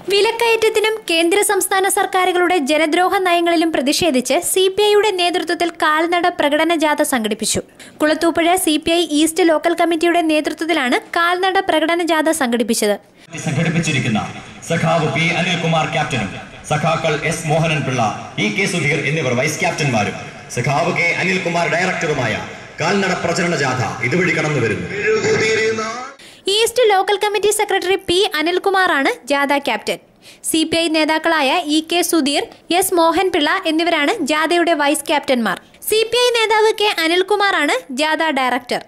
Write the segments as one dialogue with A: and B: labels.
A: വിലക്കയറ്റത്തിനും കേന്ദ്ര സംസ്ഥാന സർക്കാരുകളുടെ ജനദ്രോഹ നയങ്ങളിലും പ്രതിഷേധിച്ച് സിപിഐയുടെ നേതൃത്വത്തിൽ കാൽനട പ്രകടന ജാഥ സംഘടിപ്പിച്ചു. കുളത്തൂപ്പുഴ സിപിഐ ഈസ്റ്റ് ലോക്കൽ കമ്മിറ്റിയുടെ നേതൃത്വത്തിലാണ് കാൽനട പ്രകടന ജാഥ സംഘടിപ്പിച്ചത്.
B: സംഘടിപ്പിച്ചിരിക്കുന്ന സഖാവ് പി അനിൽകുമാർ ക്യാപ്റ്റനും സഖാക്കൾ S Mohanan Pillai, E K Sudheer എന്നിവർ വൈസ് ക്യാപ്റ്റന്മാരും സഖാവ് കെ അനിൽകുമാർ ഡയറക്ടറുമായ കാൽനട പ്രചരണ ജാഥ ഇതുവഴി കടന്നു വരുന്നു.
A: East local committee secretary P അനിൽകുമാറാണ് ജാഥ ക്യാപ്റ്റൻ. സിപിഐ നേതാക്കളായ E K Sudheer, S Mohan Pillai എന്നിവരാണ് ജാഥയുടെ വൈസ് ക്യാപ്റ്റന്മാർ. സിപിഐ നേതാവ് കെ അനിൽകുമാറാണ് ജാഥ ഡയറക്ടർ.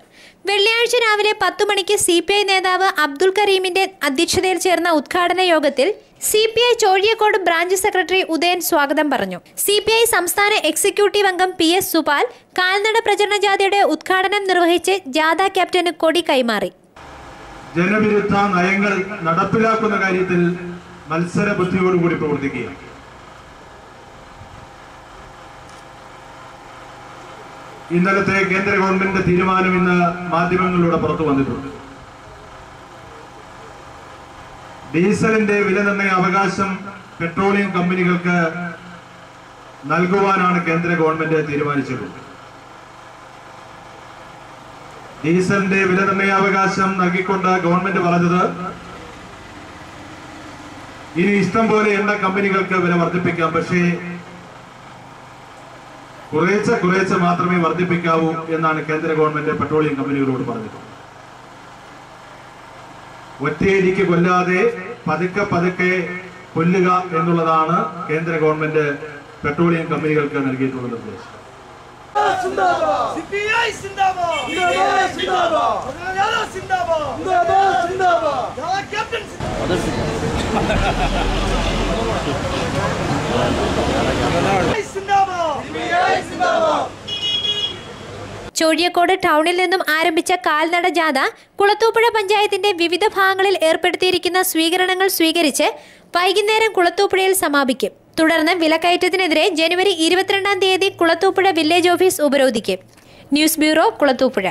A: വെള്ളിയാഴ്ച രാവിലെ 10 മണിക്ക് സിപിഐ നേതാവ് അബ്ദുൽ കരീമിന്റെ അധ്യക്ഷതയിൽ ചേർന്ന ഉദ്ഘാടന യോഗത്തിൽ CPI Chozhiyakode branch secretary Udayan സ്വാഗതം പറഞ്ഞു. സിപിഐ സംസ്ഥാന എക്സിക്യൂട്ടീവ് അംഗം പി എസ് സുപാൽ കാൽനട പ്രചരണ ജാഥയുടെ ഉദ്ഘാടനം നിർവഹിച്ച് ജാഥ ക്യാപ്റ്റന് കൊടി കൈമാറി.
C: ജനവിരുദ്ധ നയങ്ങൾ നടപ്പിലാക്കുന്ന കാര്യത്തിൽ മത്സര ബുദ്ധിയോടുകൂടി പ്രവർത്തിക്കുക. ഇന്നലത്തെ കേന്ദ്ര ഗവൺമെന്റിന്റെ തീരുമാനം ഇന്ന് മാധ്യമങ്ങളിലൂടെ പുറത്തു വന്നിട്ടുണ്ട്. ഡീസലിന്റെ വില നിർണ്ണയ അവകാശം പെട്രോളിയം കമ്പനികൾക്ക് നൽകുവാനാണ് കേന്ദ്ര ഗവൺമെന്റ് തീരുമാനിച്ചിട്ടുള്ളത്. ഡീസലിന്റെ വില നിർണ്ണയാവകാശം നൽകിക്കൊണ്ട് ഗവൺമെന്റ് പറഞ്ഞത് ഇനി ഇഷ്ടം പോലെ എണ്ണ കമ്പനികൾക്ക് വില വർദ്ധിപ്പിക്കാം, പക്ഷേ കുറേശ്ശെ മാത്രമേ വർദ്ധിപ്പിക്കാവൂ എന്നാണ് കേന്ദ്ര ഗവൺമെന്റ് പെട്രോളിയം കമ്പനികളോട് പറഞ്ഞത്. ഒറ്റയടിക്ക് കൊല്ലാതെ പതുക്കെ കൊല്ലുക എന്നുള്ളതാണ് കേന്ദ്ര ഗവൺമെന്റ് പെട്രോളിയം കമ്പനികൾക്ക് നൽകിയിട്ടുള്ള നിർദ്ദേശം.
A: ചോഴിയക്കോട് ടൗണിൽ നിന്നും ആരംഭിച്ച കാൽനട ജാഥ കുളത്തൂപ്പുഴ പഞ്ചായത്തിന്റെ വിവിധ ഭാഗങ്ങളിൽ ഏർപ്പെടുത്തിയിരിക്കുന്ന സ്വീകരണങ്ങൾ സ്വീകരിച്ച് വൈകുന്നേരം കുളത്തൂപ്പുഴയിൽ സമാപിക്കും. തുടർന്ന് വിലക്കയറ്റത്തിനെതിരെ ജനുവരി 22-ാം തീയതി കുളത്തൂപ്പുഴ വില്ലേജ് ഓഫീസ് ഉപരോധിക്കും. News bureau, Kulathupuzha.